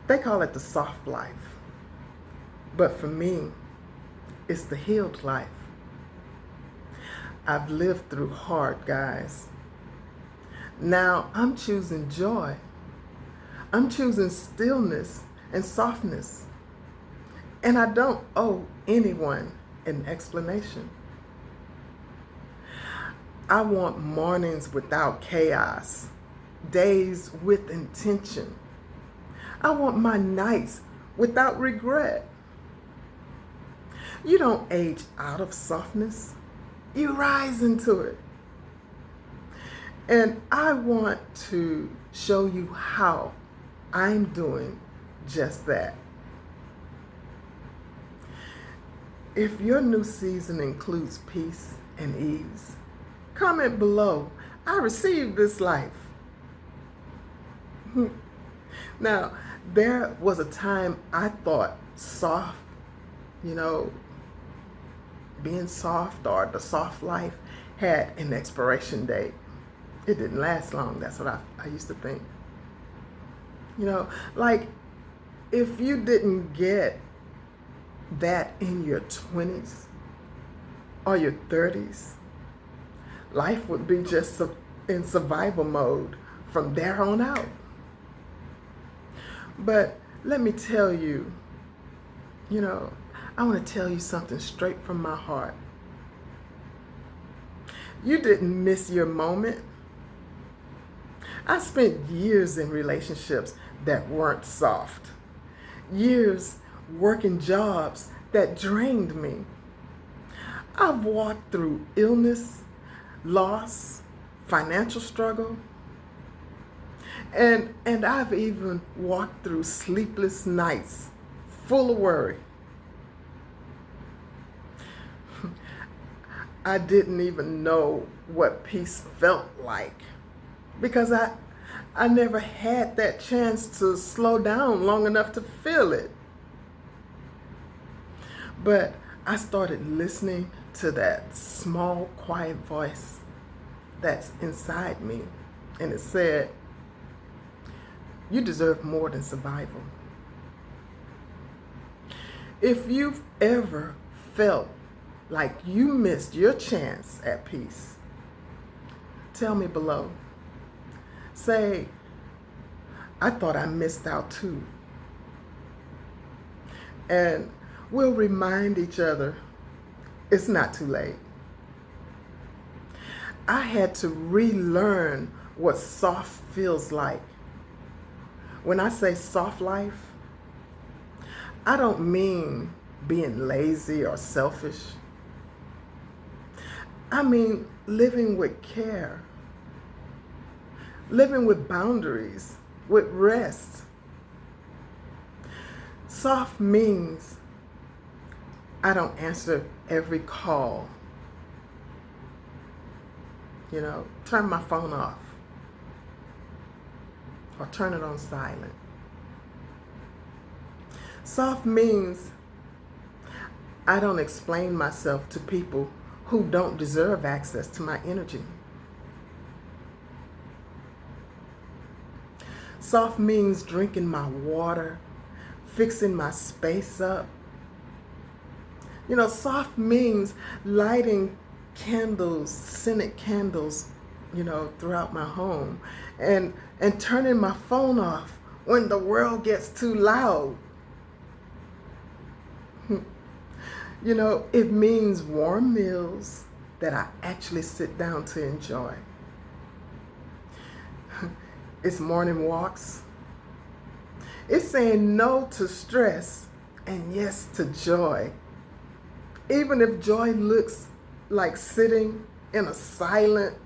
They call it the soft life. But for me, it's the healed life. I've lived through hard, guys. Now I'm choosing joy. I'm choosing stillness and softness. And I don't owe anyone an explanation. I want mornings without chaos, days with intention. I want my nights without regret. You don't age out of softness. You rise into it. And I want to show you how I'm doing just that. If your new season includes peace and ease, comment below. I received this life. Now, there was a time I thought soft, being soft or the soft life had an expiration date. It didn't last long. That's what I used to think. Like if you didn't get that in your 20s or your 30s, life would be just in survival mode from there on out. But let me tell you, I want to tell you something straight from my heart. You didn't miss your moment. I spent years in relationships that weren't soft. Years working jobs that drained me. I've walked through illness, loss, financial struggle, and I've even walked through sleepless nights full of worry. I didn't even know what peace felt like because I never had that chance to slow down long enough to feel it. But I started listening to that small, quiet voice that's inside me, and it said, "You deserve more than survival." If you've ever felt like you missed your chance at peace, tell me below. Say, "I thought I missed out too." And we'll remind each other it's not too late. I had to relearn what soft feels like. When I say soft life, I don't mean being lazy or selfish. I mean living with care, living with boundaries, with rest. Soft means I don't answer every call. Turn my phone off or turn it on silent. Soft means I don't explain myself to people who don't deserve access to my energy. Soft means drinking my water, fixing my space up. Soft means lighting candles, scented candles, throughout my home and turning my phone off when the world gets too loud. It means warm meals that I actually sit down to enjoy. It's morning walks. It's saying no to stress and yes to joy. Even if joy looks like sitting in a silent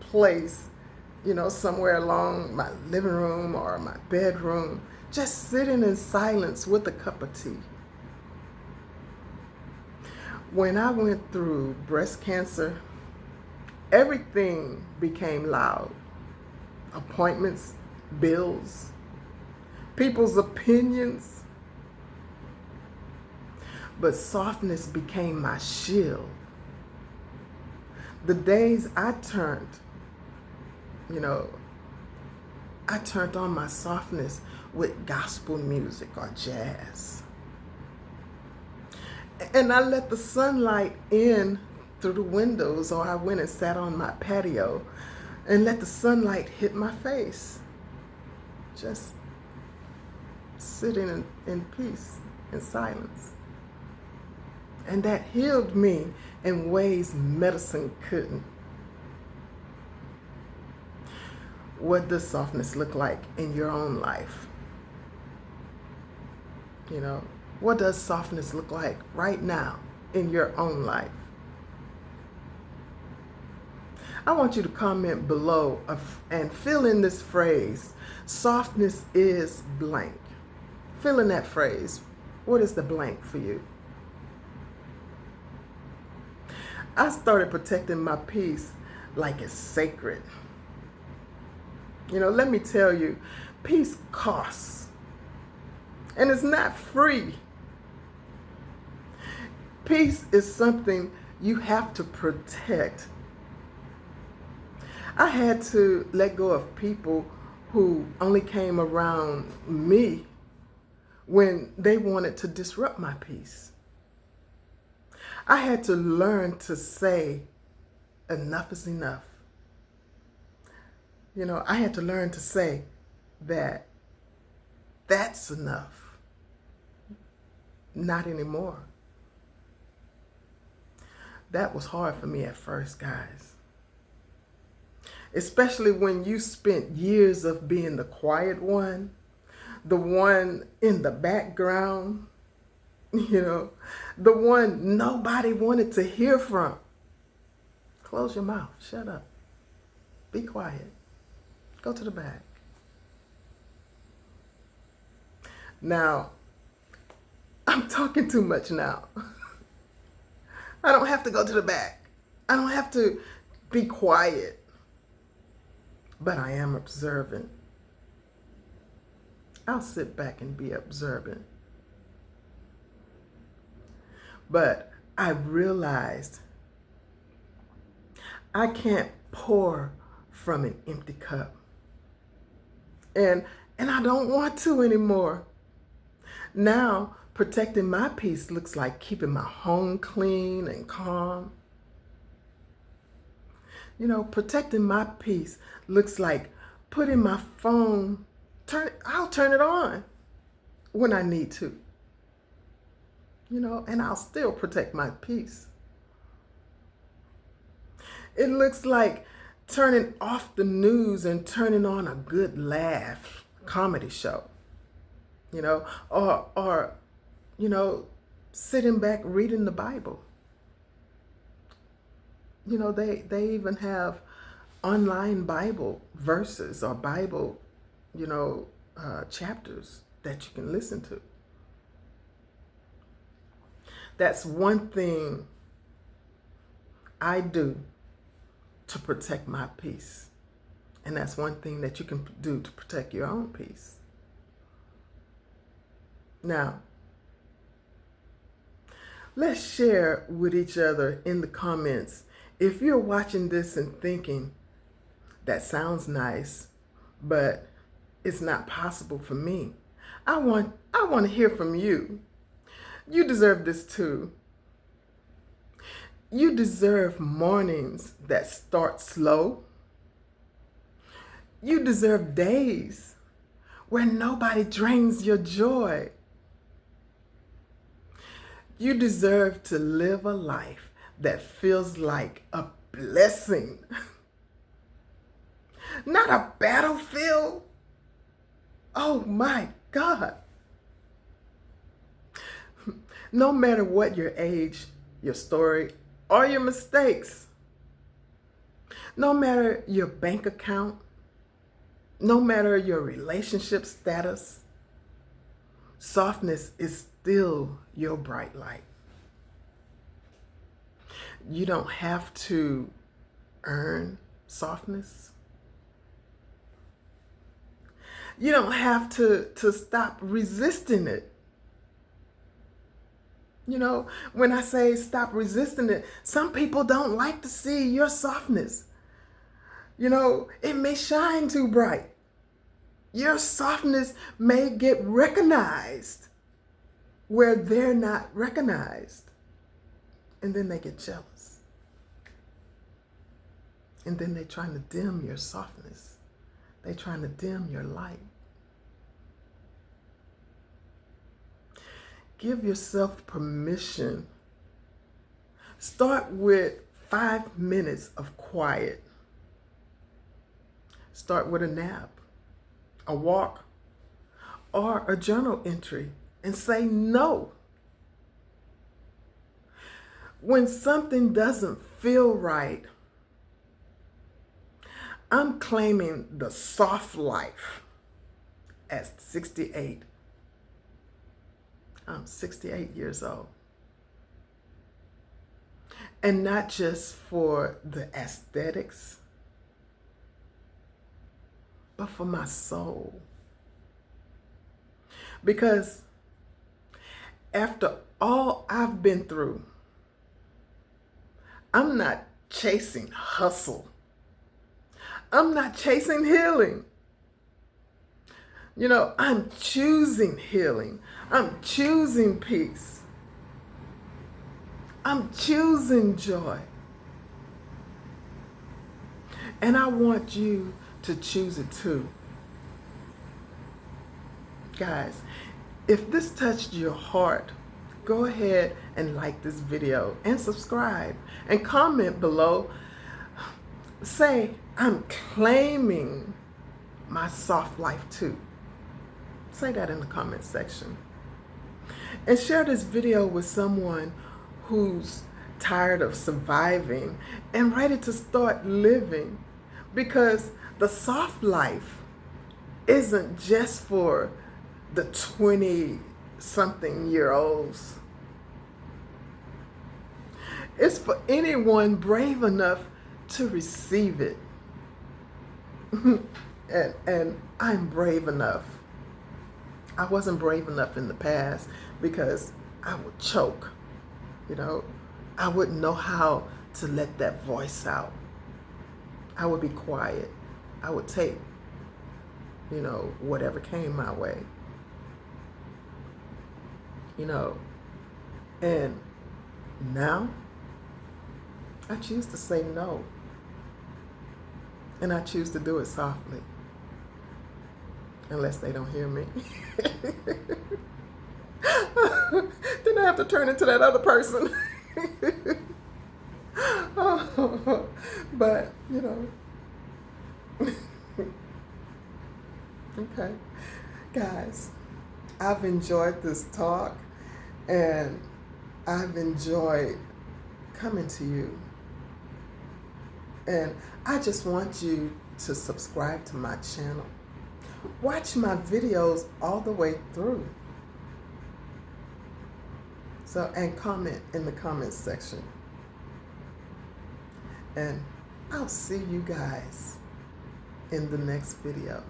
place, somewhere along my living room or my bedroom, just sitting in silence with a cup of tea. When I went through breast cancer, everything became loud. Appointments, bills, people's opinions. But softness became my shield. The days I turned, I turned on my softness with gospel music or jazz. And I let the sunlight in through the windows, or I went and sat on my patio and let the sunlight hit my face. Just sitting in peace, in silence. And that healed me in ways medicine couldn't. What does softness look like in your own life? You know, what does softness look like right now in your own life? I want you to comment below and fill in this phrase, softness is blank. Fill in that phrase. What is the blank for you? I started protecting my peace like it's sacred. You know, let me tell you, peace costs. And it's not free. Peace is something you have to protect. I had to let go of people who only came around me when they wanted to disrupt my peace. I had to learn to say, enough is enough. You know, I had to learn to say that that's enough. Not anymore. That was hard for me at first, guys. Especially when you spent years of being the quiet one, the one in the background, you know, the one nobody wanted to hear from. Close your mouth. Shut up. Be quiet. Go to the back. Now, I'm talking too much now. I don't have to go to the back. I don't have to be quiet. But I am observant. I'll sit back and be observant. But I realized I can't pour from an empty cup. And I don't want to anymore. Now, protecting my peace looks like keeping my home clean and calm. You know, protecting my peace looks like putting my phone, I'll turn it on when I need to. You know, and I'll still protect my peace. It looks like turning off the news and turning on a good laugh comedy show. You know, or you know, sitting back reading the Bible. You know, they even have online Bible verses or Bible, you know, chapters that you can listen to. That's one thing I do to protect my peace. And that's one thing that you can do to protect your own peace. Now, let's share with each other in the comments. If you're watching this and thinking, that sounds nice, but it's not possible for me, I want to hear from you. You deserve this too. You deserve mornings that start slow. You deserve days where nobody drains your joy. You deserve to live a life that feels like a blessing, not a battlefield. Oh my God. No matter what your age, your story, or your mistakes, no matter your bank account, no matter your relationship status, softness is still your bright light. You don't have to earn softness. You don't have to stop resisting it. You know, when I say stop resisting it, some people don't like to see your softness. You know, it may shine too bright. Your softness may get recognized where they're not recognized. And then they get jealous. And then they're trying to dim your softness. They're trying to dim your light. Give yourself permission. Start with 5 minutes of quiet. Start with a nap, a walk, or a journal entry, and say no. When something doesn't feel right, I'm claiming the soft life at 68. I'm 68 years old. And not just for the aesthetics, but for my soul. Because after all I've been through, I'm not chasing hustle. I'm not chasing healing. You know, I'm choosing healing. I'm choosing peace. I'm choosing joy. And I want you to choose it too. Guys, if this touched your heart, go ahead and like this video and subscribe and comment below. Say, I'm claiming my soft life too. Say that in the comment section. And share this video with someone who's tired of surviving and ready to start living. Because the soft life isn't just for the 20-something-year-olds. It's for anyone brave enough to receive it. and I'm brave enough. I wasn't brave enough in the past because I would choke. You know, I wouldn't know how to let that voice out. I would be quiet. I would take, you know, whatever came my way. You know, and now I choose to say no. And I choose to do it softly. Unless they don't hear me. Then I have to turn into that other person. Oh, but, you know. Okay. Guys, I've enjoyed this talk. And I've enjoyed coming to you. And I just want you to subscribe to my channel. Watch my videos all the way through. So, and comment in the comments section. And I'll see you guys in the next video.